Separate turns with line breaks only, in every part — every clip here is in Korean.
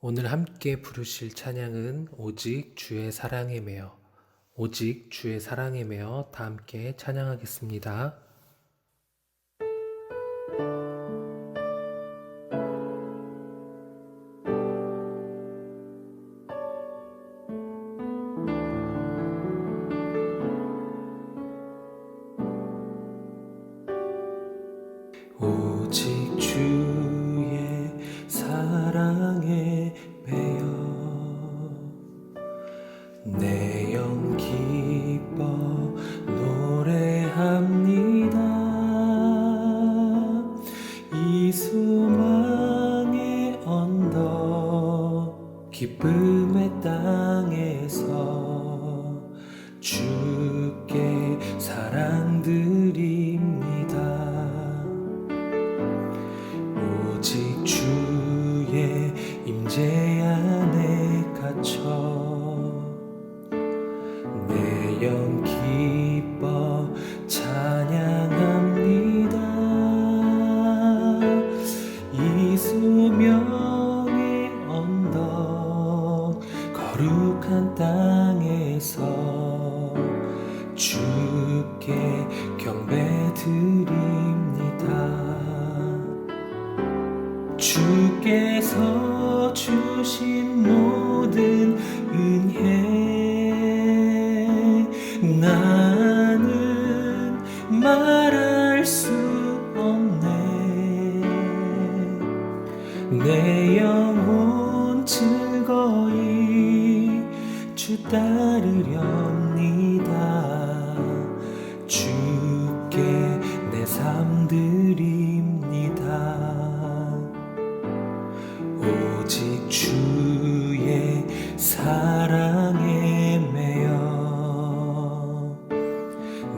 오늘 함께 부르실 찬양은 오직 주의 사랑에 매여, 오직 주의 사랑에 매여 다 함께 찬양하겠습니다. 오직 주의 사랑에 매여 내 영 기뻐 노래합니다. 이 소망의 언덕 기쁨의 땅에서 주께 사랑드립니다. 오직 주의 임재 안에 갇혀 내 영 기뻐 찬양합니다. 이 소명의 언덕 거룩한 땅에서 주께 경배드립니다. 주께서 주신 모든 은혜 나는 말할 수 없네. 내 영혼 즐거이 주 따르렵니다. 주께 내 삶 드립니다. 오직 주의 사랑에 매여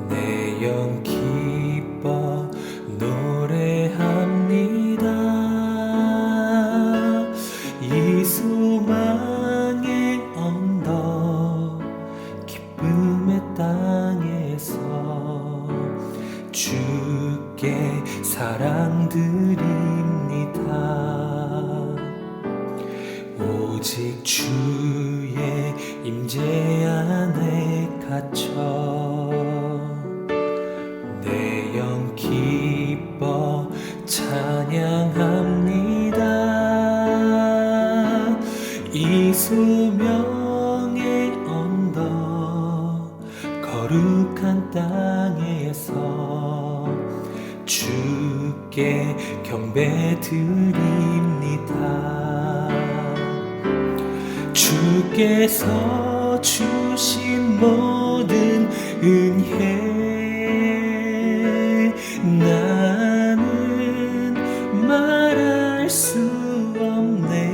내 영 기뻐 노래합니다. 이 소망의 언덕 기쁨의 땅에서 주께 사랑드립니다. 오직 주의 임재 안에 갇혀 내 영 기뻐 찬양합니다. 이 소명의 언덕 거룩한 땅에서 주께 경배드립니다. 주께서 주신 모든 은혜 나는 말할 수 없네.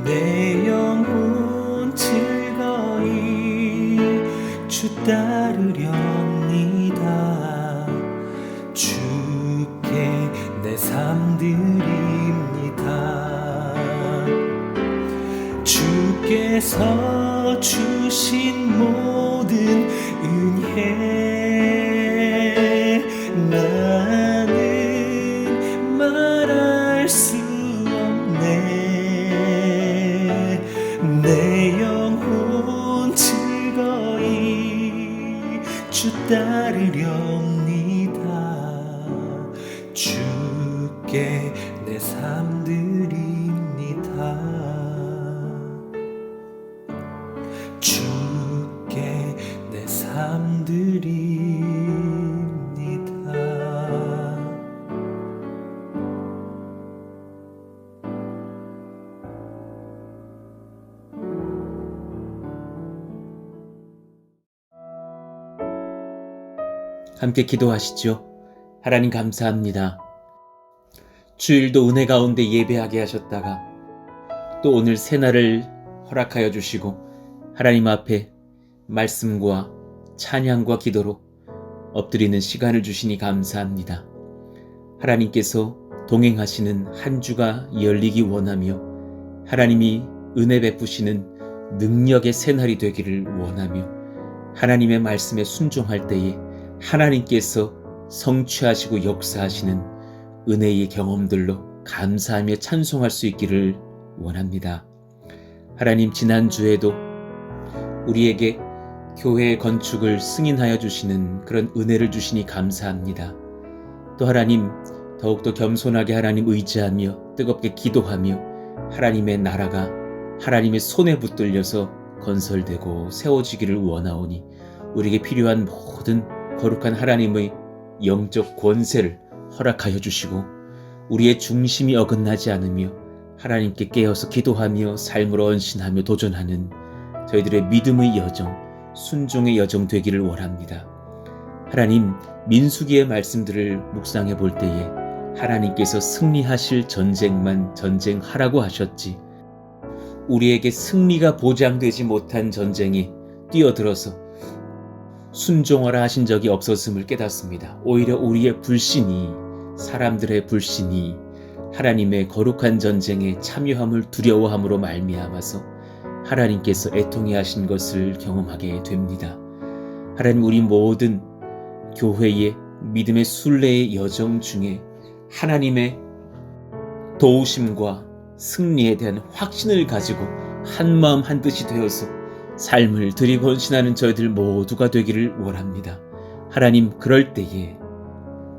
내 영혼 즐거이 주 따르렵니다. 주께 내 삶 드립니다. 주께서 주신 모든 은혜 나는 말할 수 없네. 내 영혼 즐거이 주 따르렵니다. 주께 내 삶 드립니다. 주께 내 삶 드립니다.
함께 기도하시죠. 하나님 감사합니다. 주일도 은혜 가운데 예배하게 하셨다가 또 오늘 새날을 허락하여 주시고 하나님 앞에 말씀과 찬양과 기도로 엎드리는 시간을 주시니 감사합니다. 하나님께서 동행하시는 한 주가 열리기 원하며 하나님이 은혜 베푸시는 능력의 새날이 되기를 원하며 하나님의 말씀에 순종할 때에 하나님께서 성취하시고 역사하시는 은혜의 경험들로 감사하며 찬송할 수 있기를 원합니다. 하나님, 지난주에도 우리에게 교회 건축을 승인하여 주시는 그런 은혜를 주시니 감사합니다. 또 하나님, 더욱더 겸손하게 하나님 의지하며 뜨겁게 기도하며 하나님의 나라가 하나님의 손에 붙들려서 건설되고 세워지기를 원하오니 우리에게 필요한 모든 거룩한 하나님의 영적 권세를 허락하여 주시고 우리의 중심이 어긋나지 않으며 하나님께 깨어서 기도하며 삶으로 언신하며 도전하는 저희들의 믿음의 여정, 순종의 여정 되기를 원합니다. 하나님, 민수기의 말씀들을 묵상해 볼 때에 하나님께서 승리하실 전쟁만 전쟁하라고 하셨지 우리에게 승리가 보장되지 못한 전쟁에 뛰어들어서 순종하라 하신 적이 없었음을 깨닫습니다. 오히려 우리의 불신이, 사람들의 불신이 하나님의 거룩한 전쟁에 참여함을 두려워함으로 말미암아서 하나님께서 애통해 하신 것을 경험하게 됩니다. 하나님, 우리 모든 교회의 믿음의 순례의 여정 중에 하나님의 도우심과 승리에 대한 확신을 가지고 한마음 한뜻이 되어서 삶을 드리고 헌신하는 저희들 모두가 되기를 원합니다. 하나님, 그럴 때에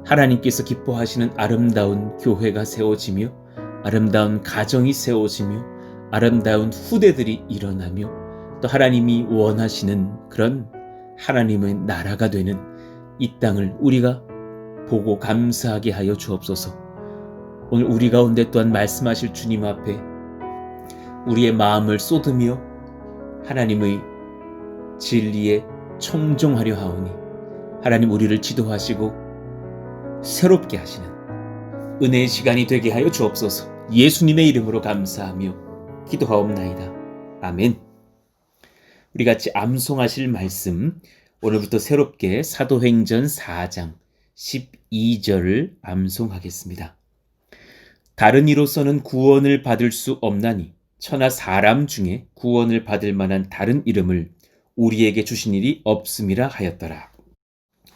하나님께서 기뻐하시는 아름다운 교회가 세워지며 아름다운 가정이 세워지며 아름다운 후대들이 일어나며 또 하나님이 원하시는 그런 하나님의 나라가 되는 이 땅을 우리가 보고 감사하게 하여 주옵소서. 오늘 우리 가운데 또한 말씀하실 주님 앞에 우리의 마음을 쏟으며 하나님의 진리에 청종하려 하오니 하나님, 우리를 지도하시고 새롭게 하시는 은혜의 시간이 되게 하여 주옵소서. 예수님의 이름으로 감사하며 기도하옵나이다. 아멘. 우리 같이 암송하실 말씀, 오늘부터 새롭게 사도행전 4장 12절을 암송하겠습니다. 다른 이로서는 구원을 받을 수 없나니 천하 사람 중에 구원을 받을 만한 다른 이름을 우리에게 주신 일이 없음이라 하였더라.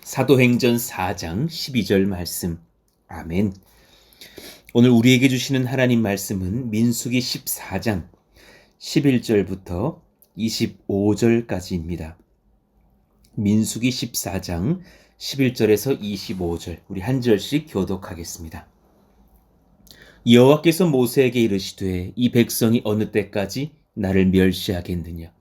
사도행전 4장 12절 말씀. 아멘. 오늘 우리에게 주시는 하나님 말씀은 민수기 14장 11절부터 25절까지입니다. 민수기 14장 11절에서 25절, 우리 한 절씩 교독하겠습니다. 여호와께서 모세에게 이르시되 이 백성이 어느 때까지 나를 멸시하겠느냐.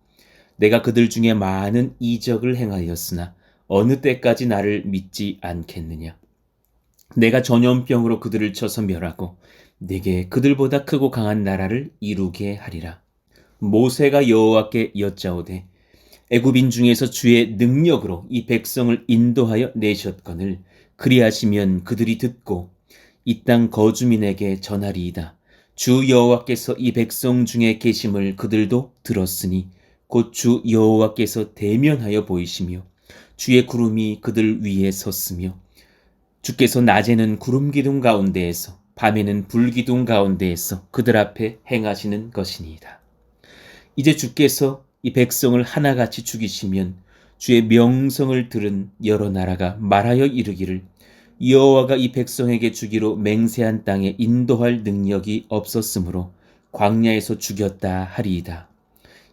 내가 그들 중에 많은 이적을 행하였으나 어느 때까지 나를 믿지 않겠느냐. 내가 전염병으로 그들을 쳐서 멸하고 내게 그들보다 크고 강한 나라를 이루게 하리라. 모세가 여호와께 여짜오되 애굽인 중에서 주의 능력으로 이 백성을 인도하여 내셨거늘 그리하시면 그들이 듣고 이 땅 거주민에게 전하리이다. 주 여호와께서 이 백성 중에 계심을 그들도 들었으니 곧 주 여호와께서 대면하여 보이시며 주의 구름이 그들 위에 섰으며 주께서 낮에는 구름 기둥 가운데에서 밤에는 불 기둥 가운데에서 그들 앞에 행하시는 것이니이다. 이제 주께서 이 백성을 하나같이 죽이시면 주의 명성을 들은 여러 나라가 말하여 이르기를 여호와가 이 백성에게 주기로 맹세한 땅에 인도할 능력이 없었으므로 광야에서 죽였다 하리이다.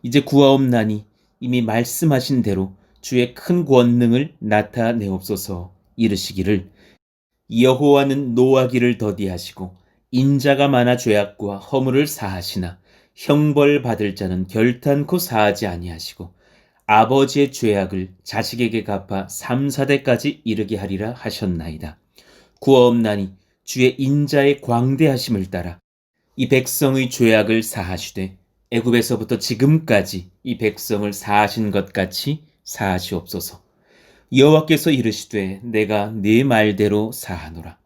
이제 구하옵나니 이미 말씀하신 대로 주의 큰 권능을 나타내옵소서. 이르시기를 여호와는 노하기를 더디하시고 인자가 많아 죄악과 허물을 사하시나 형벌 받을 자는 결탄코 사하지 아니하시고 아버지의 죄악을 자식에게 갚아 3, 4대까지 이르게 하리라 하셨나이다. 구하옵나니 주의 인자의 광대하심을 따라 이 백성의 죄악을 사하시되 애굽에서부터 지금까지 이 백성을 사하신 것 같이 사하시옵소서. 여호와께서 이르시되 내가 네 말대로 사하노라.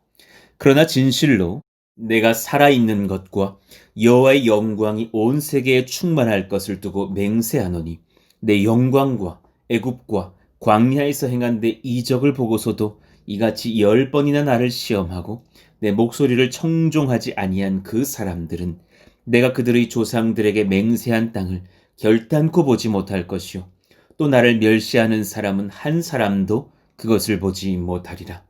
그러나 진실로 내가 살아있는 것과 여호와의 영광이 온 세계에 충만할 것을 두고 맹세하노니 내 영광과 애굽과 광야에서 행한 내 이적을 보고서도 이같이 10번이나 나를 시험하고 내 목소리를 청종하지 아니한 그 사람들은 내가 그들의 조상들에게 맹세한 땅을 결단코 보지 못할 것이요 또 나를 멸시하는 사람은 한 사람도 그것을 보지 못하리라.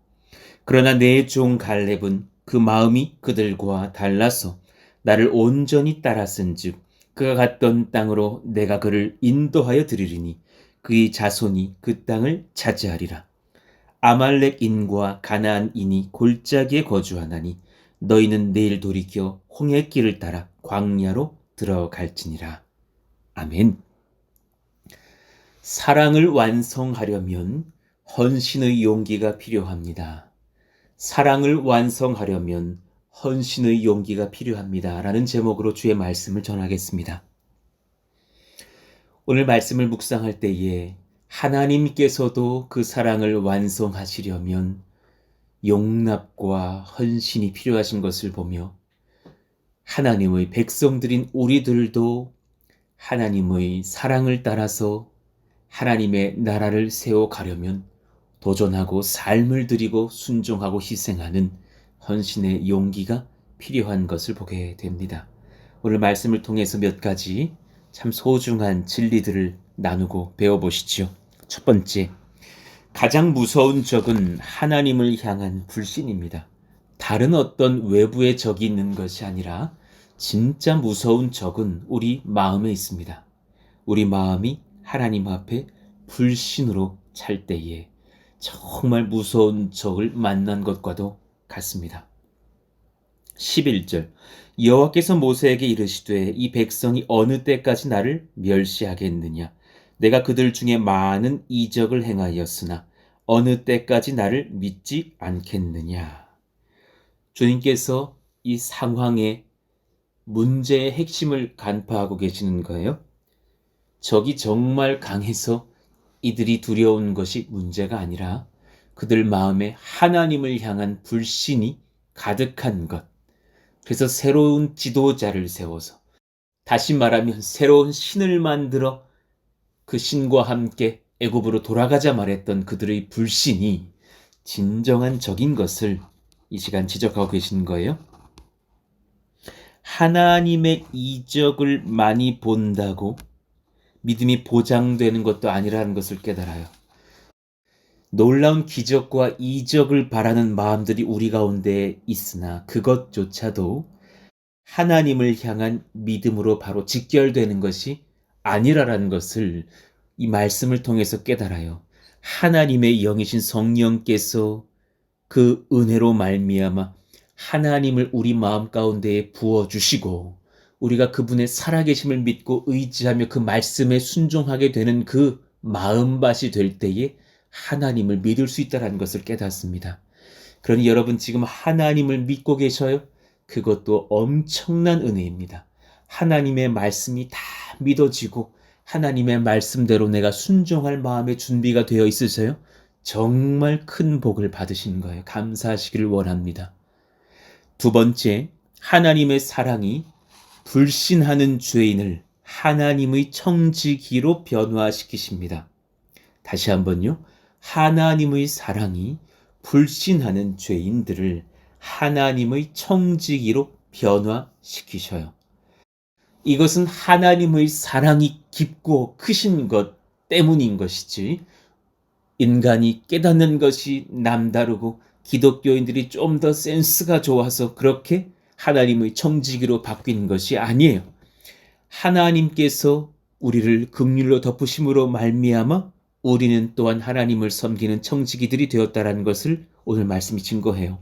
그러나 내 종 갈렙은 그 마음이 그들과 달라서 나를 온전히 따랐은즉 그가 갔던 땅으로 내가 그를 인도하여 드리리니 그의 자손이 그 땅을 차지하리라. 아말렉인과 가나안인이 골짜기에 거주하나니 너희는 내일 돌이켜 홍해길을 따라 광야로 들어갈지니라. 아멘. 사랑을 완성하려면 헌신의 용기가 필요합니다. 사랑을 완성하려면 헌신의 용기가 필요합니다. 라는 제목으로 주의 말씀을 전하겠습니다. 오늘 말씀을 묵상할 때에 하나님께서도 그 사랑을 완성하시려면 용납과 헌신이 필요하신 것을 보며 하나님의 백성들인 우리들도 하나님의 사랑을 따라서 하나님의 나라를 세워가려면 도전하고 삶을 드리고 순종하고 희생하는 헌신의 용기가 필요한 것을 보게 됩니다. 오늘 말씀을 통해서 몇 가지 참 소중한 진리들을 나누고 배워보시죠. 첫 번째, 가장 무서운 적은 하나님을 향한 불신입니다. 다른 어떤 외부의 적이 있는 것이 아니라 진짜 무서운 적은 우리 마음에 있습니다. 우리 마음이 하나님 앞에 불신으로 찰 때에 정말 무서운 적을 만난 것과도 같습니다. 11절, 여호와께서 모세에게 이르시되 이 백성이 어느 때까지 나를 멸시하겠느냐. 내가 그들 중에 많은 이적을 행하였으나 어느 때까지 나를 믿지 않겠느냐. 주님께서 이 상황의 문제의 핵심을 간파하고 계시는 거예요. 적이 정말 강해서 이들이 두려운 것이 문제가 아니라 그들 마음에 하나님을 향한 불신이 가득한 것. 그래서 새로운 지도자를 세워서, 다시 말하면 새로운 신을 만들어 그 신과 함께 애굽으로 돌아가자 말했던 그들의 불신이 진정한 적인 것을 이 시간 지적하고 계신 거예요. 하나님의 이적을 많이 본다고 믿음이 보장되는 것도 아니라는 것을 깨달아요. 놀라운 기적과 이적을 바라는 마음들이 우리 가운데 있으나 그것조차도 하나님을 향한 믿음으로 바로 직결되는 것이 아니라는 것을 이 말씀을 통해서 깨달아요. 하나님의 영이신 성령께서 그 은혜로 말미암아 하나님을 우리 마음 가운데에 부어주시고 우리가 그분의 살아계심을 믿고 의지하며 그 말씀에 순종하게 되는 그 마음밭이 될 때에 하나님을 믿을 수 있다는 것을 깨닫습니다. 그러니 여러분 지금 하나님을 믿고 계셔요? 그것도 엄청난 은혜입니다. 하나님의 말씀이 다 믿어지고 하나님의 말씀대로 내가 순종할 마음의 준비가 되어 있으세요? 정말 큰 복을 받으신 거예요. 감사하시기를 원합니다. 두 번째, 하나님의 사랑이 불신하는 죄인을 하나님의 청지기로 변화시키십니다. 다시 한번요. 하나님의 사랑이 불신하는 죄인들을 하나님의 청지기로 변화시키셔요. 이것은 하나님의 사랑이 깊고 크신 것 때문인 것이지 인간이 깨닫는 것이 남다르고 기독교인들이 좀 더 센스가 좋아서 그렇게 하나님의 청지기로 바뀐 것이 아니에요. 하나님께서 우리를 긍휼로 덮으심으로 말미암아 우리는 또한 하나님을 섬기는 청지기들이 되었다는 것을 오늘 말씀이 증거해요.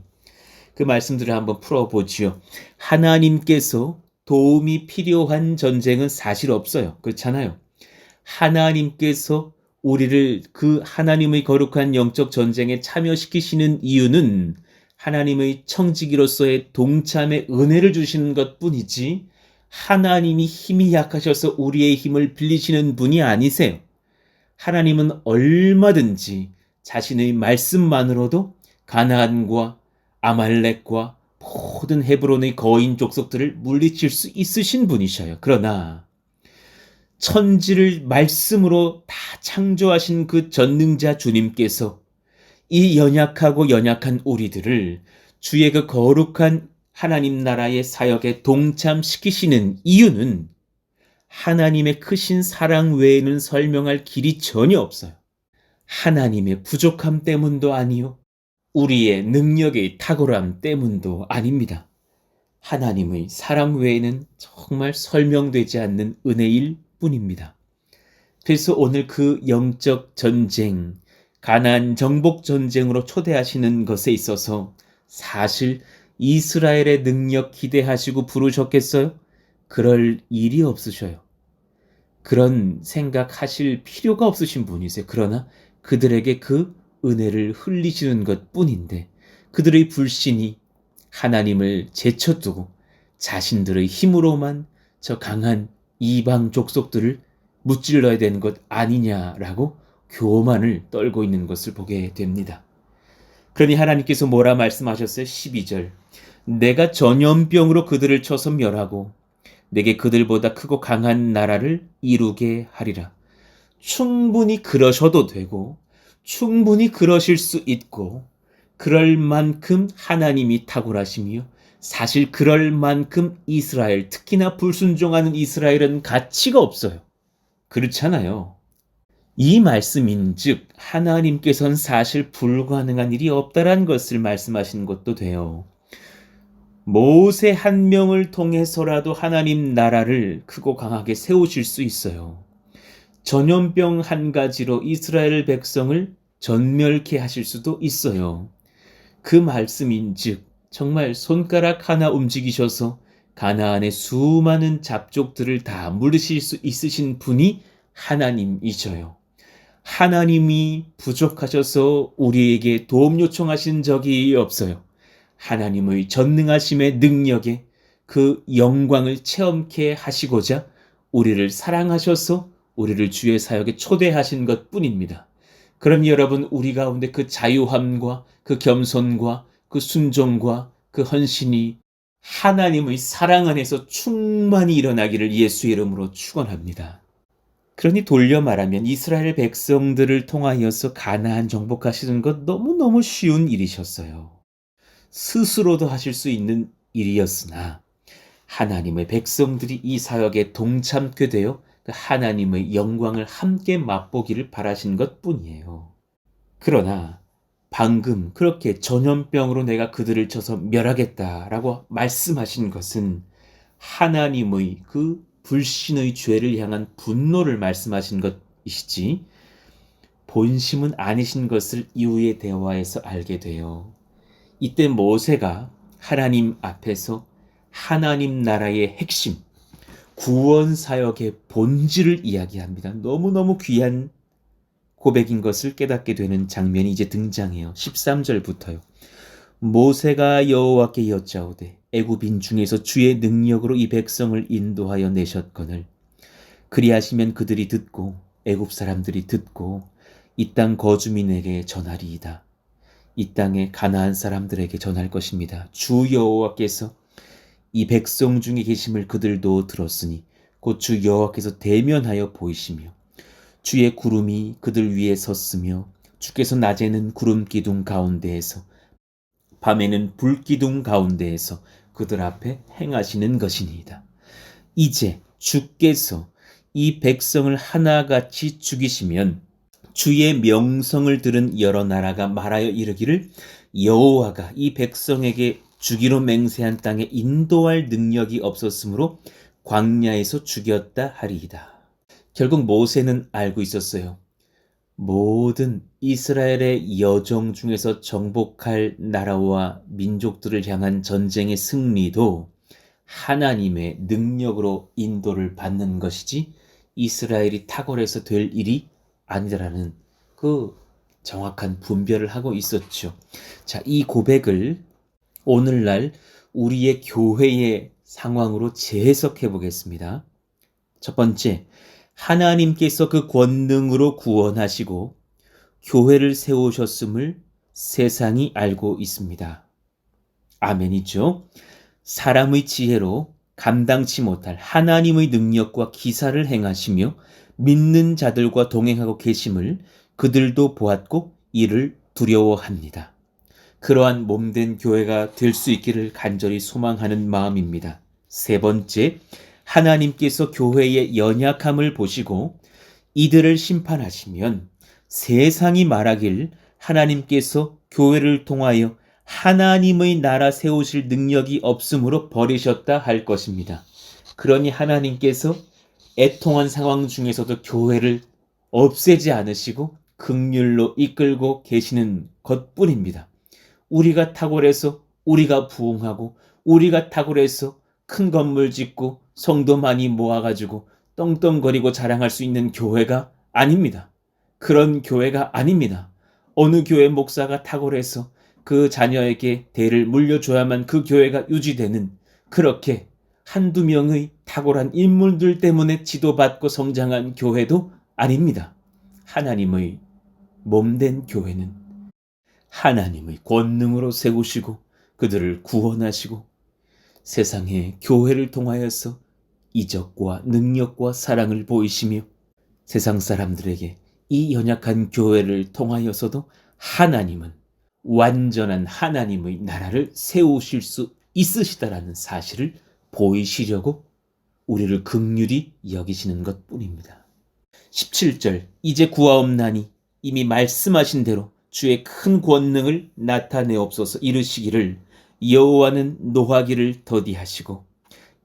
그 말씀들을 한번 풀어보지요. 하나님께서 도움이 필요한 전쟁은 사실 없어요. 그렇잖아요. 하나님께서 우리를 그 하나님의 거룩한 영적 전쟁에 참여시키시는 이유는 하나님의 청지기로서의 동참의 은혜를 주시는 것뿐이지 하나님이 힘이 약하셔서 우리의 힘을 빌리시는 분이 아니세요. 하나님은 얼마든지 자신의 말씀만으로도 가나안과 아말렉과 모든 헤브론의 거인 족속들을 물리칠 수 있으신 분이셔요. 그러나 천지를 말씀으로 다 창조하신 그 전능자 주님께서 이 연약하고 연약한 우리들을 주의 그 거룩한 하나님 나라의 사역에 동참시키시는 이유는 하나님의 크신 사랑 외에는 설명할 길이 전혀 없어요. 하나님의 부족함 때문도 아니요. 우리의 능력의 탁월함 때문도 아닙니다. 하나님의 사랑 외에는 정말 설명되지 않는 은혜일 뿐입니다. 그래서 오늘 그 영적 전쟁, 가나안 정복 전쟁으로 초대하시는 것에 있어서 사실 이스라엘의 능력 기대하시고 부르셨겠어요? 그럴 일이 없으셔요. 그런 생각하실 필요가 없으신 분이세요. 그러나 그들에게 그 은혜를 흘리시는 것 뿐인데 그들의 불신이 하나님을 제쳐두고 자신들의 힘으로만 저 강한 이방 족속들을 무찔러야 되는 것 아니냐라고 교만을 떨고 있는 것을 보게 됩니다. 그러니 하나님께서 뭐라 말씀하셨어요? 12절. 내가 전염병으로 그들을 쳐서 멸하고 내게 그들보다 크고 강한 나라를 이루게 하리라. 충분히 그러셔도 되고 충분히 그러실 수 있고 그럴 만큼 하나님이 탁월하시며 사실 그럴 만큼 이스라엘, 특히나 불순종하는 이스라엘은 가치가 없어요. 그렇잖아요. 이 말씀인즉 하나님께서는 사실 불가능한 일이 없다라는 것을 말씀하시는 것도 돼요. 모세 한 명을 통해서라도 하나님 나라를 크고 강하게 세우실 수 있어요. 전염병 한 가지로 이스라엘 백성을 전멸케 하실 수도 있어요. 그 말씀인즉 정말 손가락 하나 움직이셔서 가나안의 수많은 잡족들을 다 물으실 수 있으신 분이 하나님이셔요. 하나님이 부족하셔서 우리에게 도움 요청하신 적이 없어요. 하나님의 전능하심의 능력에 그 영광을 체험케 하시고자 우리를 사랑하셔서 우리를 주의 사역에 초대하신 것 뿐입니다. 그럼 여러분, 우리 가운데 그 자유함과 그 겸손과 그 순종과 그 헌신이 하나님의 사랑 안에서 충만히 일어나기를 예수의 이름으로 축원합니다. 그러니 돌려 말하면 이스라엘 백성들을 통하여서 가나안 정복하시는 것 너무너무 쉬운 일이셨어요. 스스로도 하실 수 있는 일이었으나 하나님의 백성들이 이 사역에 동참케 되어 하나님의 영광을 함께 맛보기를 바라신 것뿐이에요. 그러나 방금 그렇게 전염병으로 내가 그들을 쳐서 멸하겠다라고 말씀하신 것은 하나님의 그 불신의 죄를 향한 분노를 말씀하신 것이시지 본심은 아니신 것을 이후의 대화에서 알게 돼요. 이때 모세가 하나님 앞에서 하나님 나라의 핵심, 구원 사역의 본질을 이야기합니다. 너무너무 귀한 고백인 것을 깨닫게 되는 장면이 이제 등장해요. 13절부터요. 모세가 여호와께 여짜오되 애굽인 중에서 주의 능력으로 이 백성을 인도하여 내셨거늘 그리하시면 그들이 듣고 애굽 사람들이 듣고 이 땅 거주민에게 전하리이다. 이 땅에 가나안 사람들에게 전할 것입니다. 주 여호와께서 이 백성 중에 계심을 그들도 들었으니 곧 주 여호와께서 대면하여 보이시며 주의 구름이 그들 위에 섰으며 주께서 낮에는 구름 기둥 가운데에서 밤에는 불 기둥 가운데에서 그들 앞에 행하시는 것이니이다. 이제 주께서 이 백성을 하나같이 죽이시면 주의 명성을 들은 여러 나라가 말하여 이르기를 여호와가 이 백성에게 주기로 맹세한 땅에 인도할 능력이 없었으므로 광야에서 죽였다 하리이다. 결국 모세는 알고 있었어요. 모든 이스라엘의 여정 중에서 정복할 나라와 민족들을 향한 전쟁의 승리도 하나님의 능력으로 인도를 받는 것이지 이스라엘이 탁월해서 될 일이 아니라는 그 정확한 분별을 하고 있었죠. 자, 이 고백을 오늘날 우리의 교회의 상황으로 재해석해 보겠습니다. 첫 번째, 하나님께서 그 권능으로 구원하시고 교회를 세우셨음을 세상이 알고 있습니다. 아멘이죠. 사람의 지혜로 감당치 못할 하나님의 능력과 기사를 행하시며 믿는 자들과 동행하고 계심을 그들도 보았고 이를 두려워합니다. 그러한 몸된 교회가 될 수 있기를 간절히 소망하는 마음입니다. 세 번째, 하나님께서 교회의 연약함을 보시고 이들을 심판하시면 세상이 말하길 하나님께서 교회를 통하여 하나님의 나라 세우실 능력이 없으므로 버리셨다 할 것입니다. 그러니 하나님께서 애통한 상황 중에서도 교회를 없애지 않으시고 긍휼로 이끌고 계시는 것뿐입니다. 우리가 탁월해서 우리가 부흥하고 우리가 탁월해서 큰 건물 짓고 성도 많이 모아가지고 떵떵거리고 자랑할 수 있는 교회가 아닙니다. 그런 교회가 아닙니다. 어느 교회 목사가 탁월해서 그 자녀에게 대를 물려줘야만 그 교회가 유지되는, 그렇게 한두 명의 탁월한 인물들 때문에 지도받고 성장한 교회도 아닙니다. 하나님의 몸된 교회는 하나님의 권능으로 세우시고 그들을 구원하시고 세상에 교회를 통하여서 이적과 능력과 사랑을 보이시며 세상 사람들에게 이 연약한 교회를 통하여서도 하나님은 완전한 하나님의 나라를 세우실 수 있으시다라는 사실을 보이시려고 우리를 긍휼히 여기시는 것뿐입니다. 17절, 이제 구하옵나니 이미 말씀하신 대로 주의 큰 권능을 나타내옵소서. 이르시기를 여호와는 노하기를 더디하시고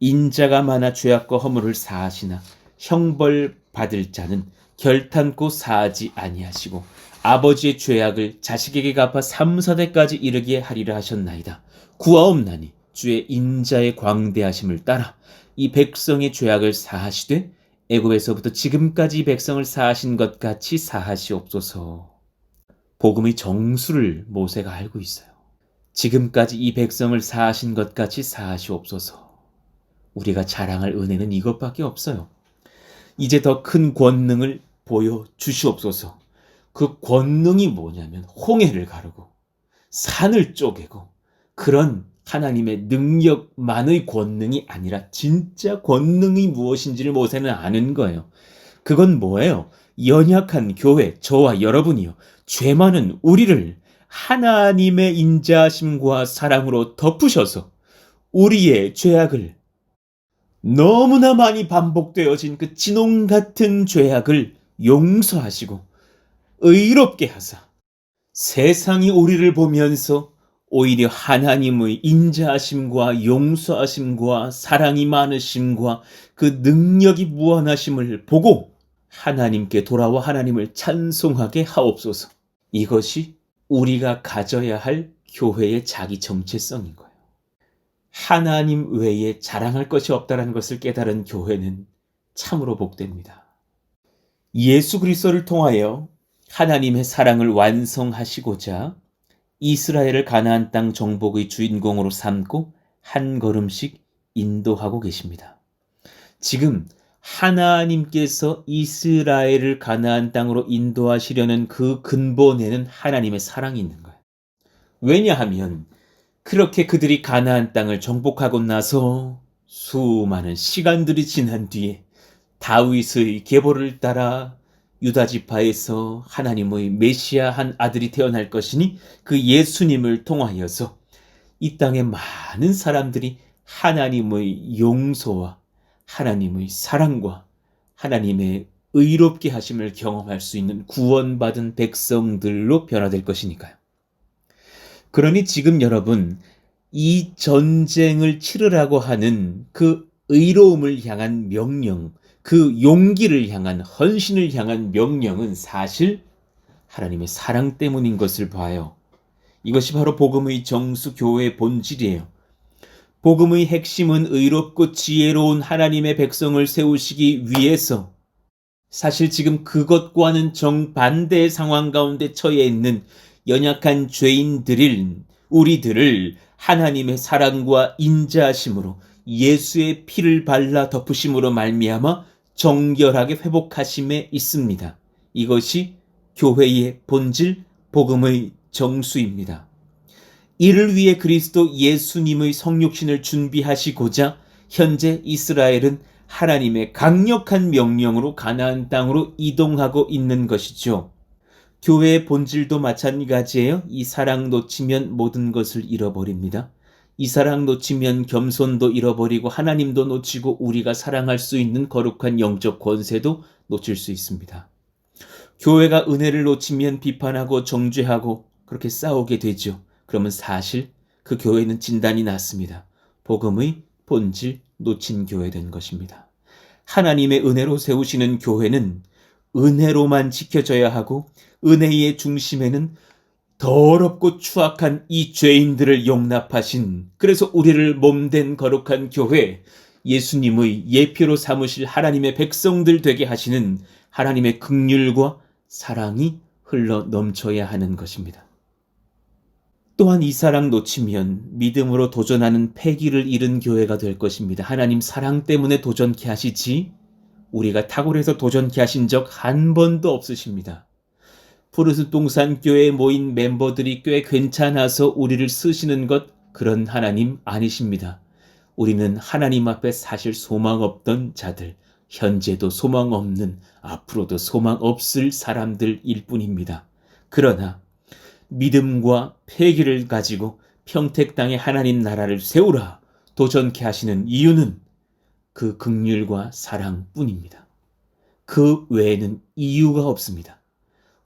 인자가 많아 죄악과 허물을 사하시나 형벌 받을 자는 결탄코 사하지 아니하시고 아버지의 죄악을 자식에게 갚아 3, 4대까지 이르게 하리라 하셨나이다. 구하옵나니 주의 인자의 광대하심을 따라 이 백성의 죄악을 사하시되 애굽에서부터 지금까지 이 백성을 사하신 것 같이 사하시옵소서. 복음의 정수를 모세가 알고 있어요. 지금까지 이 백성을 사하신 것 같이 사하시옵소서. 우리가 자랑할 은혜는 이것밖에 없어요. 이제 더 큰 권능을 보여주시옵소서. 그 권능이 뭐냐면 홍해를 가르고 산을 쪼개고, 그런 하나님의 능력만의 권능이 아니라 진짜 권능이 무엇인지를 모세는 아는 거예요. 그건 뭐예요? 연약한 교회, 저와 여러분이요, 죄 많은 우리를 하나님의 인자하심과 사랑으로 덮으셔서 우리의 죄악을, 너무나 많이 반복되어진 그 진홍 같은 죄악을 용서하시고 의롭게 하사 세상이 우리를 보면서 오히려 하나님의 인자하심과 용서하심과 사랑이 많으심과 그 능력이 무한하심을 보고 하나님께 돌아와 하나님을 찬송하게 하옵소서. 이것이 우리가 가져야 할 교회의 자기 정체성인 거예요. 하나님 외에 자랑할 것이 없다는 것을 깨달은 교회는 참으로 복됩니다. 예수 그리스도를 통하여 하나님의 사랑을 완성하시고자 이스라엘을 가나안 땅 정복의 주인공으로 삼고 한 걸음씩 인도하고 계십니다. 지금 하나님께서 이스라엘을 가나안 땅으로 인도하시려는 그 근본에는 하나님의 사랑이 있는 거예요. 왜냐하면 그렇게 그들이 가나안 땅을 정복하고 나서 수많은 시간들이 지난 뒤에 다윗의 계보를 따라 유다 지파에서 하나님의 메시아 한 아들이 태어날 것이니 그 예수님을 통하여서 이 땅의 많은 사람들이 하나님의 용서와 하나님의 사랑과 하나님의 의롭게 하심을 경험할 수 있는 구원받은 백성들로 변화될 것이니까요. 그러니 지금 여러분, 이 전쟁을 치르라고 하는 그 의로움을 향한 명령, 그 용기를 향한, 헌신을 향한 명령은 사실 하나님의 사랑 때문인 것을 봐요. 이것이 바로 복음의 정수, 교회의 본질이에요. 복음의 핵심은 의롭고 지혜로운 하나님의 백성을 세우시기 위해서, 사실 지금 그것과는 정반대의 상황 가운데 처해 있는 연약한 죄인들인 우리들을 하나님의 사랑과 인자하심으로 예수의 피를 발라 덮으심으로 말미암아 정결하게 회복하심에 있습니다. 이것이 교회의 본질, 복음의 정수입니다. 이를 위해 그리스도 예수님의 성육신을 준비하시고자 현재 이스라엘은 하나님의 강력한 명령으로 가나안 땅으로 이동하고 있는 것이죠. 교회의 본질도 마찬가지예요. 이 사랑 놓치면 모든 것을 잃어버립니다. 이 사랑 놓치면 겸손도 잃어버리고 하나님도 놓치고 우리가 사랑할 수 있는 거룩한 영적 권세도 놓칠 수 있습니다. 교회가 은혜를 놓치면 비판하고 정죄하고 그렇게 싸우게 되죠. 그러면 사실 그 교회는 진단이 났습니다. 복음의 본질 놓친 교회된 것입니다. 하나님의 은혜로 세우시는 교회는 은혜로만 지켜져야 하고 은혜의 중심에는 더럽고 추악한 이 죄인들을 용납하신, 그래서 우리를 몸된 거룩한 교회, 예수님의 예표로 삼으실 하나님의 백성들 되게 하시는 하나님의 긍휼과 사랑이 흘러 넘쳐야 하는 것입니다. 또한 이 사랑 놓치면 믿음으로 도전하는 패기를 잃은 교회가 될 것입니다. 하나님 사랑 때문에 도전케 하시지 우리가 탁월해서 도전케 하신 적 한 번도 없으십니다. 푸르스동산 교회에 모인 멤버들이 꽤 괜찮아서 우리를 쓰시는 것, 그런 하나님 아니십니다. 우리는 하나님 앞에 사실 소망 없던 자들, 현재도 소망 없는, 앞으로도 소망 없을 사람들일 뿐입니다. 그러나 믿음과 패기를 가지고 평택 땅에 하나님 나라를 세우라 도전케 하시는 이유는 그 긍휼과 사랑뿐입니다. 그 외에는 이유가 없습니다.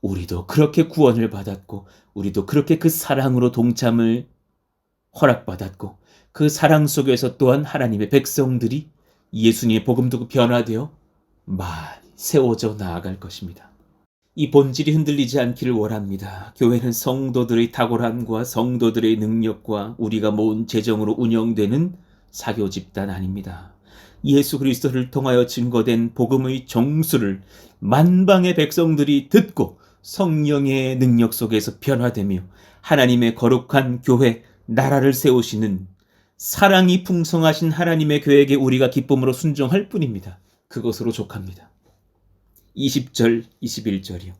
우리도 그렇게 구원을 받았고, 우리도 그렇게 그 사랑으로 동참을 허락받았고, 그 사랑 속에서 또한 하나님의 백성들이 예수님의 복음 듣고 변화되어 많이 세워져 나아갈 것입니다. 이 본질이 흔들리지 않기를 원합니다. 교회는 성도들의 탁월함과 성도들의 능력과 우리가 모은 재정으로 운영되는 사교 집단 아닙니다. 예수 그리스도를 통하여 증거된 복음의 정수를 만방의 백성들이 듣고 성령의 능력 속에서 변화되며 하나님의 거룩한 교회, 나라를 세우시는 사랑이 풍성하신 하나님의 계획에 우리가 기쁨으로 순종할 뿐입니다. 그것으로 족합니다. 20절, 21절이요.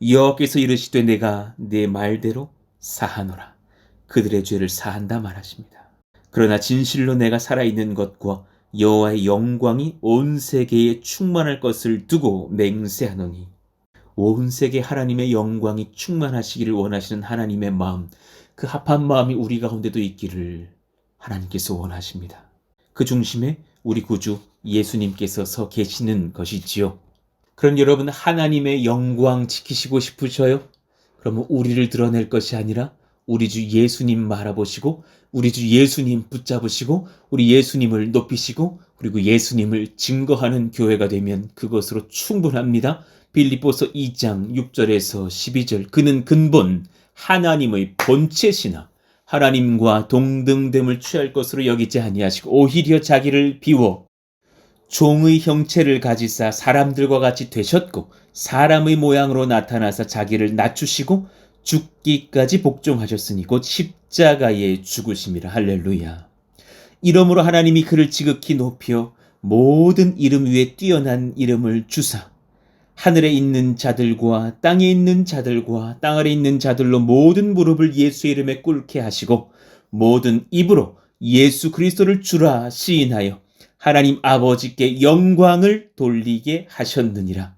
여호와께서 이르시되 내가 내 말대로 사하노라. 그들의 죄를 사한다 말하십니다. 그러나 진실로 내가 살아있는 것과 여호와의 영광이 온 세계에 충만할 것을 두고 맹세하노니, 온 세계 하나님의 영광이 충만하시기를 원하시는 하나님의 마음, 그 합한 마음이 우리 가운데도 있기를 하나님께서 원하십니다. 그 중심에 우리 구주 예수님께서 서 계시는 것이지요. 그럼 여러분, 하나님의 영광 지키시고 싶으셔요? 그러면 우리를 드러낼 것이 아니라 우리 주 예수님 바라보시고, 우리 주 예수님 붙잡으시고, 우리 예수님을 높이시고, 그리고 예수님을 증거하는 교회가 되면 그것으로 충분합니다. 빌립보서 2장 6절에서 12절. 그는 근본 하나님의 본체시나 하나님과 동등됨을 취할 것으로 여기지 아니하시고 오히려 자기를 비워 종의 형체를 가지사 사람들과 같이 되셨고 사람의 모양으로 나타나서 자기를 낮추시고 죽기까지 복종하셨으니 곧 십자가에 죽으심이라. 할렐루야. 이러므로 하나님이 그를 지극히 높여 모든 이름 위에 뛰어난 이름을 주사 하늘에 있는 자들과 땅에 있는 자들과 땅 아래 있는 자들로 모든 무릎을 예수의 이름에 꿇게 하시고 모든 입으로 예수 그리스도를 주라 시인하여 하나님 아버지께 영광을 돌리게 하셨느니라.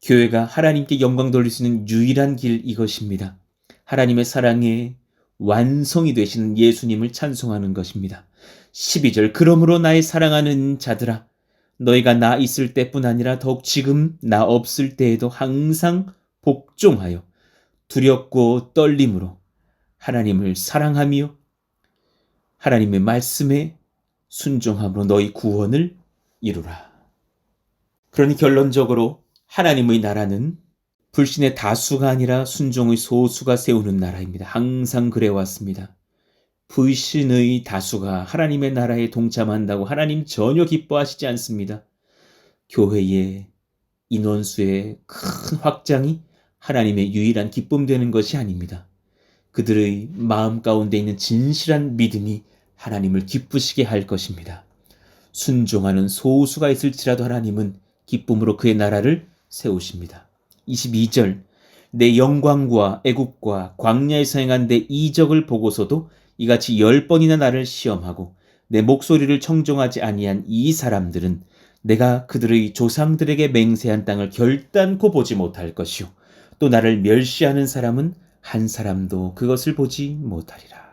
교회가 하나님께 영광 돌릴 수 있는 유일한 길, 이것입니다. 하나님의 사랑의 완성이 되시는 예수님을 찬송하는 것입니다. 12절. 그러므로 나의 사랑하는 자들아, 너희가 나 있을 때뿐 아니라 더욱 지금 나 없을 때에도 항상 복종하여 두렵고 떨림으로 하나님을 사랑하며 하나님의 말씀에 순종함으로 너희 구원을 이루라. 그러니 결론적으로 하나님의 나라는 불신의 다수가 아니라 순종의 소수가 세우는 나라입니다. 항상 그래왔습니다. 불신의 다수가 하나님의 나라에 동참한다고 하나님 전혀 기뻐하시지 않습니다. 교회의 인원수의 큰 확장이 하나님의 유일한 기쁨 되는 것이 아닙니다. 그들의 마음 가운데 있는 진실한 믿음이 하나님을 기쁘시게 할 것입니다. 순종하는 소수가 있을지라도 하나님은 기쁨으로 그의 나라를 세우십니다. 22절. 내 영광과 애국과 광야에서 행한 내 이적을 보고서도 이같이 10번이나 나를 시험하고 내 목소리를 청종하지 아니한 이 사람들은 내가 그들의 조상들에게 맹세한 땅을 결단코 보지 못할 것이요 또 나를 멸시하는 사람은 한 사람도 그것을 보지 못하리라.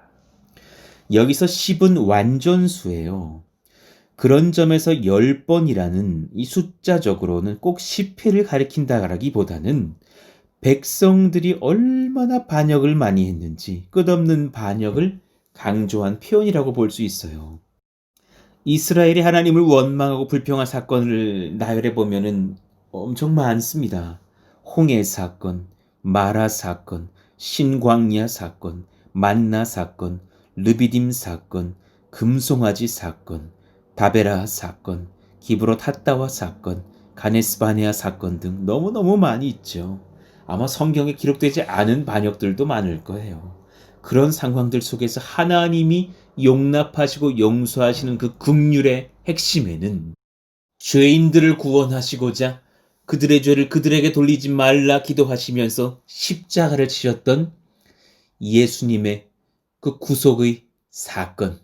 여기서 10은 완전수예요. 그런 점에서 10번이라는 이 숫자적으로는 꼭 10회를 가리킨다라기보다는 백성들이 얼마나 반역을 많이 했는지 끝없는 반역을 강조한 표현이라고 볼 수 있어요. 이스라엘이 하나님을 원망하고 불평한 사건을 나열해 보면은 엄청 많습니다. 홍해 사건, 마라 사건, 신광야 사건, 만나 사건, 르비딤 사건, 금송아지 사건, 다베라 사건, 기브롯 핫다와 사건, 가네스 바네아 사건 등 너무너무 많이 있죠. 아마 성경에 기록되지 않은 반역들도 많을 거예요. 그런 상황들 속에서 하나님이 용납하시고 용서하시는 그 긍휼의 핵심에는 죄인들을 구원하시고자 그들의 죄를 그들에게 돌리지 말라 기도하시면서 십자가를 치셨던 예수님의 그 구속의 사건,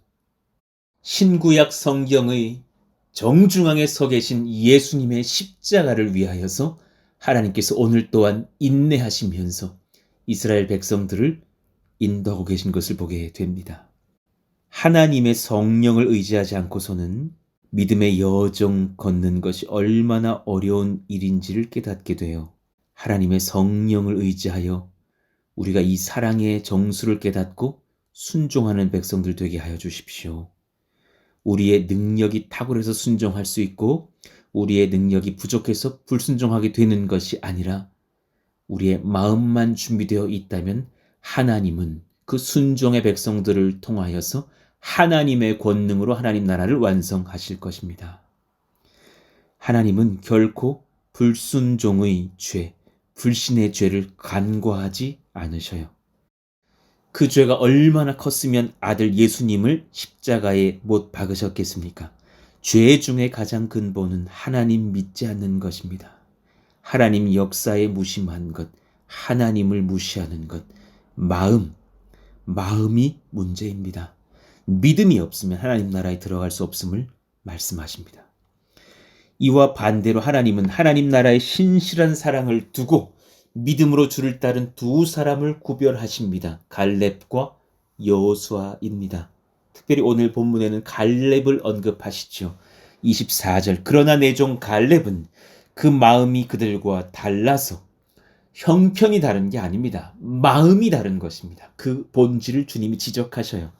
신구약 성경의 정중앙에 서 계신 예수님의 십자가를 위하여서 하나님께서 오늘 또한 인내하시면서 이스라엘 백성들을 인도하고 계신 것을 보게 됩니다. 하나님의 성령을 의지하지 않고서는 믿음의 여정 걷는 것이 얼마나 어려운 일인지를 깨닫게 돼요. 하나님의 성령을 의지하여 우리가 이 사랑의 정수를 깨닫고 순종하는 백성들 되게 하여 주십시오. 우리의 능력이 탁월해서 순종할 수 있고 우리의 능력이 부족해서 불순종하게 되는 것이 아니라 우리의 마음만 준비되어 있다면 하나님은 그 순종의 백성들을 통하여서 하나님의 권능으로 하나님 나라를 완성하실 것입니다. 하나님은 결코 불순종의 죄, 불신의 죄를 간과하지 않으셔요. 그 죄가 얼마나 컸으면 아들 예수님을 십자가에 못 박으셨겠습니까? 죄 중에 가장 근본은 하나님 믿지 않는 것입니다. 하나님 역사에 무심한 것, 하나님을 무시하는 것, 마음이 문제입니다. 믿음이 없으면 하나님 나라에 들어갈 수 없음을 말씀하십니다. 이와 반대로 하나님은 하나님 나라의 신실한 사랑을 두고 믿음으로 주를 따른 두 사람을 구별하십니다. 갈렙과 여호수아입니다. 특별히 오늘 본문에는 갈렙을 언급하시죠. 24절 그러나 내 종 갈렙은 그 마음이 그들과 달라서 형편이 다른 게 아닙니다. 마음이 다른 것입니다. 그 본질을 주님이 지적하셔요.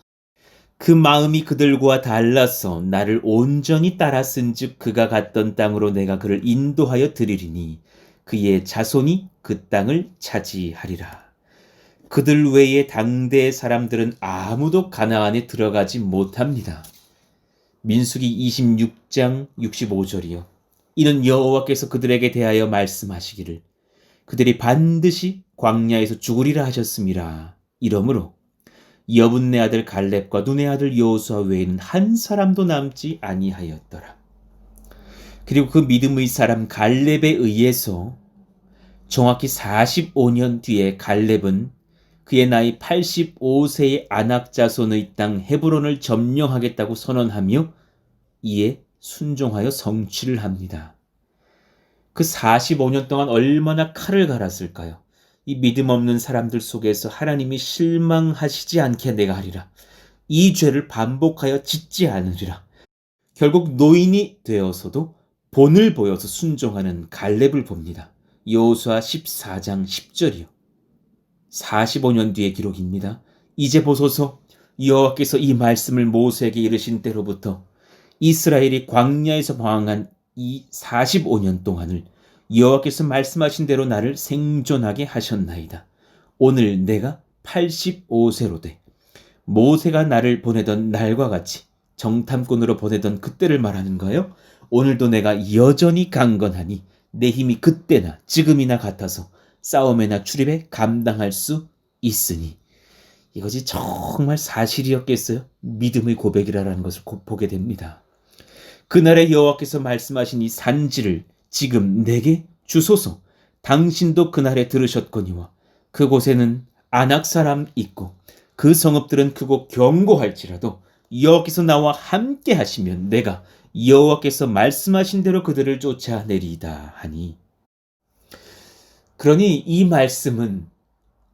그 마음이 그들과 달라서 나를 온전히 따랐은즉 그가 갔던 땅으로 내가 그를 인도하여 드리리니 그의 자손이 그 땅을 차지하리라. 그들 외에 당대의 사람들은 아무도 가나안에 들어가지 못합니다. 민수기 26장 65절이요. 이는 여호와께서 그들에게 대하여 말씀하시기를 그들이 반드시 광야에서 죽으리라 하셨음이라. 이러므로 여분네 아들 갈렙과 눈의 아들 여호수아 외에는 한 사람도 남지 아니하였더라. 그리고 그 믿음의 사람 갈렙에 의해서 정확히 45년 뒤에 갈렙은 그의 나이 85세의 아낙 자손의 땅 헤브론을 점령하겠다고 선언하며 이에 순종하여 성취를 합니다. 그 45년 동안 얼마나 칼을 갈았을까요? 이 믿음 없는 사람들 속에서 하나님이 실망하시지 않게 내가 하리라. 이 죄를 반복하여 짓지 않으리라. 결국 노인이 되어서도 본을 보여서 순종하는 갈렙을 봅니다. 여호수아 14장 10절이요. 45년 뒤의 기록입니다. 이제 보소서 여호와께서 이 말씀을 모세에게 이르신 때로부터 이스라엘이 광야에서 방황한 이 45년 동안을 여호와께서 말씀하신 대로 나를 생존하게 하셨나이다. 오늘 내가 85세로 돼 모세가 나를 보내던 날과 같이 정탐꾼으로 보내던 그때를 말하는 거예요. 오늘도 내가 여전히 강건하니 내 힘이 그때나 지금이나 같아서 싸움에나 출입에 감당할 수 있으니. 이것이 정말 사실이었겠어요? 믿음의 고백이라는 것을 보게 됩니다. 그날에 여호와께서 말씀하신 이 산지를 지금 내게 주소서. 당신도 그날에 들으셨거니와 그곳에는 아낙 사람 있고 그 성읍들은 크고 견고할지라도 여호와께서 나와 함께 하시면 내가 여호와께서 말씀하신 대로 그들을 쫓아내리이다 하니. 그러니 이 말씀은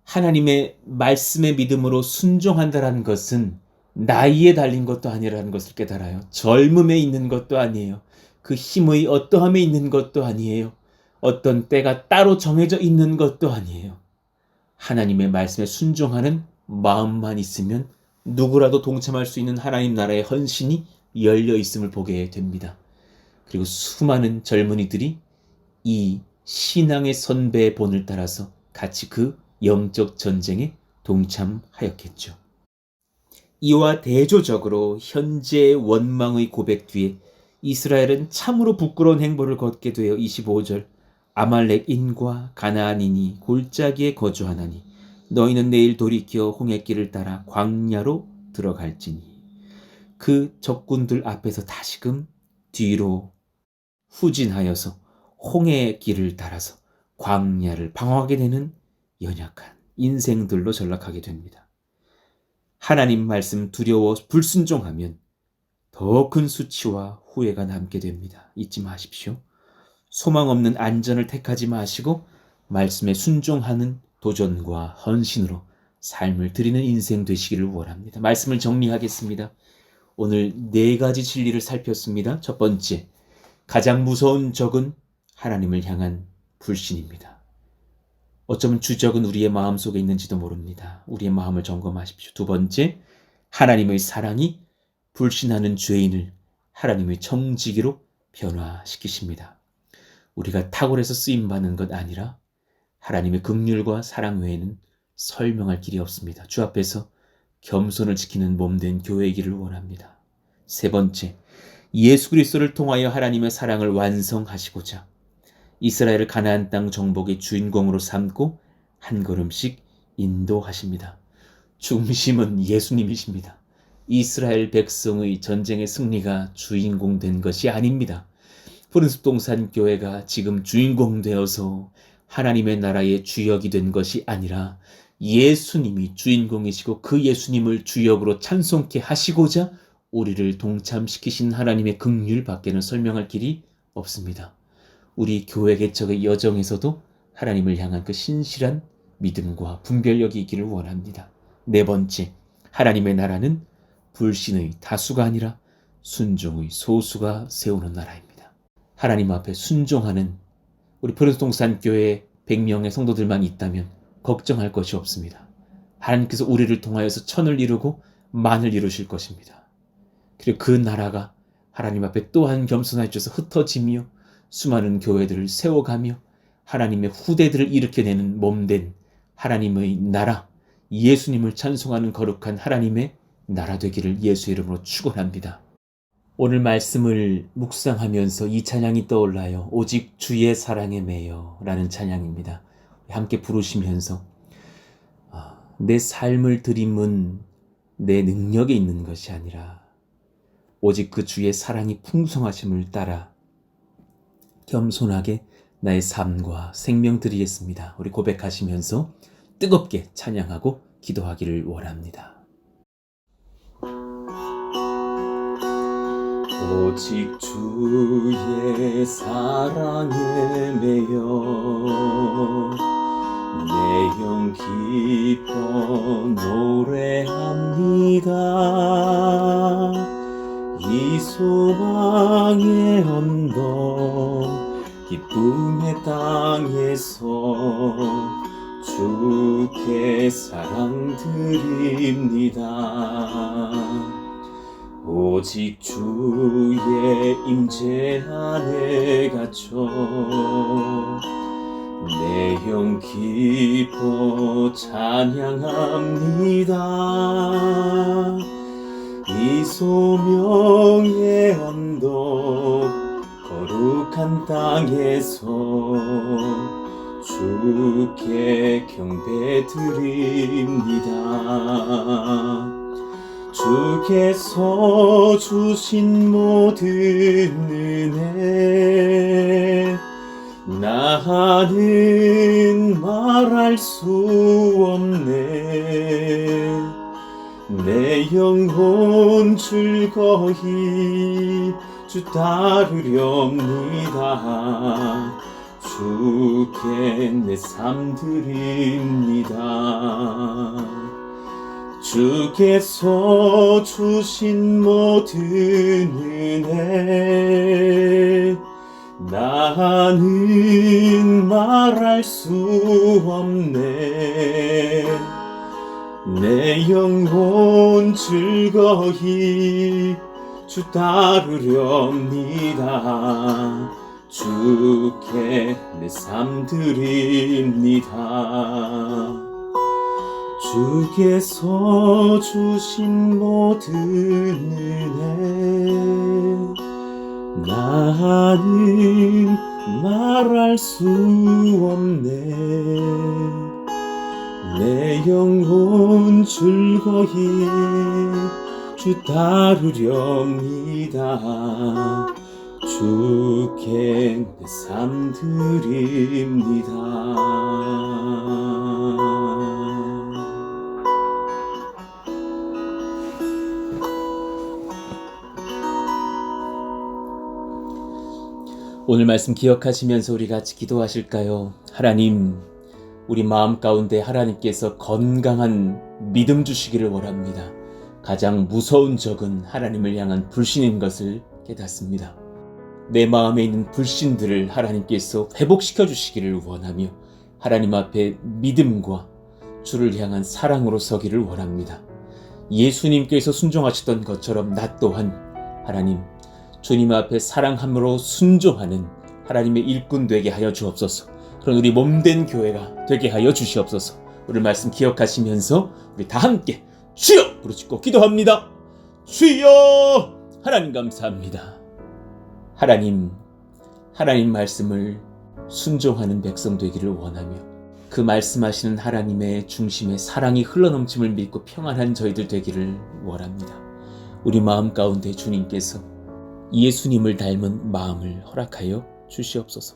하나님의 말씀의 믿음으로 순종한다라는 것은 나이에 달린 것도 아니라는 것을 깨달아요. 젊음에 있는 것도 아니에요. 그 힘의 어떠함에 있는 것도 아니에요. 어떤 때가 따로 정해져 있는 것도 아니에요. 하나님의 말씀에 순종하는 마음만 있으면 누구라도 동참할 수 있는 하나님 나라의 헌신이 열려 있음을 보게 됩니다. 그리고 수많은 젊은이들이 이 신앙의 선배의 본을 따라서 같이 그 영적 전쟁에 동참하였겠죠. 이와 대조적으로 현재의 원망의 고백 뒤에 이스라엘은 참으로 부끄러운 행보를 걷게 되어 25절 아말렉인과 가나안인이 골짜기에 거주하나니 너희는 내일 돌이켜 홍해길을 따라 광야로 들어갈지니 그 적군들 앞에서 다시금 뒤로 후진하여서 홍해의 길을 따라서 광야를 방황하게 되는 연약한 인생들로 전락하게 됩니다. 하나님 말씀 두려워 불순종하면 더 큰 수치와 후회가 남게 됩니다. 잊지 마십시오. 소망 없는 안전을 택하지 마시고 말씀에 순종하는 도전과 헌신으로 삶을 드리는 인생 되시기를 원합니다. 말씀을 정리하겠습니다. 오늘 4가지 진리를 살폈습니다. 첫 번째, 가장 무서운 적은 하나님을 향한 불신입니다. 어쩌면 주적은 우리의 마음속에 있는지도 모릅니다. 우리의 마음을 점검하십시오. 두 번째, 하나님의 사랑이 불신하는 죄인을 하나님의 청지기로 변화시키십니다. 우리가 탁월해서 쓰임받는 것 아니라 하나님의 긍휼과 사랑 외에는 설명할 길이 없습니다. 주 앞에서 겸손을 지키는 몸된 교회이기를 원합니다. 세 번째, 예수 그리스도를 통하여 하나님의 사랑을 완성하시고자 이스라엘을 가나안 땅 정복의 주인공으로 삼고 한 걸음씩 인도하십니다. 중심은 예수님이십니다. 이스라엘 백성의 전쟁의 승리가 주인공 된 것이 아닙니다. 푸른숲동산 교회가 지금 주인공 되어서 하나님의 나라의 주역이 된 것이 아니라 예수님이 주인공이시고 그 예수님을 주역으로 찬송케 하시고자 우리를 동참시키신 하나님의 긍휼 밖에는 설명할 길이 없습니다. 우리 교회 개척의 여정에서도 하나님을 향한 그 신실한 믿음과 분별력이 있기를 원합니다. 네 번째, 하나님의 나라는 불신의 다수가 아니라 순종의 소수가 세우는 나라입니다. 하나님 앞에 순종하는 우리 푸른숲동산 교회 100명의 성도들만 있다면 걱정할 것이 없습니다. 하나님께서 우리를 통하여서 천을 이루고 만을 이루실 것입니다. 그리고 그 나라가 하나님 앞에 또한 겸손하여 주셔서 흩어지며 수많은 교회들을 세워가며 하나님의 후대들을 일으켜내는 몸된 하나님의 나라, 예수님을 찬송하는 거룩한 하나님의 나라 되기를 예수 이름으로 축원합니다. 오늘 말씀을 묵상하면서 이 찬양이 떠올라요. 오직 주의 사랑에 매여 라는 찬양입니다. 함께 부르시면서 내 삶을 드림은 내 능력에 있는 것이 아니라 오직 그 주의 사랑이 풍성하심을 따라 겸손하게 나의 삶과 생명 드리겠습니다. 우리 고백하시면서 뜨겁게 찬양하고 기도하기를 원합니다. 오직 주의 사랑에 매여 내 영 기뻐 노래합니다. 이 소망의 언덕 기쁨의 땅에서 주께 사랑 드립니다. 오직 주의 임재 안에 갇혀 내 영 기뻐 찬양합니다. 이 소명의 언덕 거룩한 땅에서 주께 경배 드립니다. 주께서 주신 모든 은혜 나는 말할 수 없네. 내 영혼 즐거이 주 따르렵니다. 주께 내 삶 드립니다. 주께서 주신 모든 은혜 나는 말할 수 없네. 내 영혼 즐거이 주 따르렵니다. 주께 내 삶 드립니다. 주께서 주신 모든 은혜 나는 말할 수 없네. 내 영혼 즐거이 주 따르렵니다. 주께 내 삶 드립니다. 오늘 말씀 기억하시면서 우리 같이 기도하실까요? 하나님, 우리 마음 가운데 하나님께서 건강한 믿음 주시기를 원합니다. 가장 무서운 적은 하나님을 향한 불신인 것을 깨닫습니다. 내 마음에 있는 불신들을 하나님께서 회복시켜 주시기를 원하며 하나님 앞에 믿음과 주를 향한 사랑으로 서기를 원합니다. 예수님께서 순종하셨던 것처럼 나 또한 하나님 주님 앞에 사랑함으로 순종하는 하나님의 일꾼 되게 하여 주옵소서. 그런 우리 몸된 교회가 되게 하여 주시옵소서. 오늘 말씀 기억하시면서 우리 다 함께 주여 부르짖고 기도합니다. 주여! 하나님 감사합니다. 하나님 말씀을 순종하는 백성 되기를 원하며 그 말씀하시는 하나님의 중심에 사랑이 흘러넘침을 믿고 평안한 저희들 되기를 원합니다. 우리 마음 가운데 주님께서 예수님을 닮은 마음을 허락하여 주시옵소서.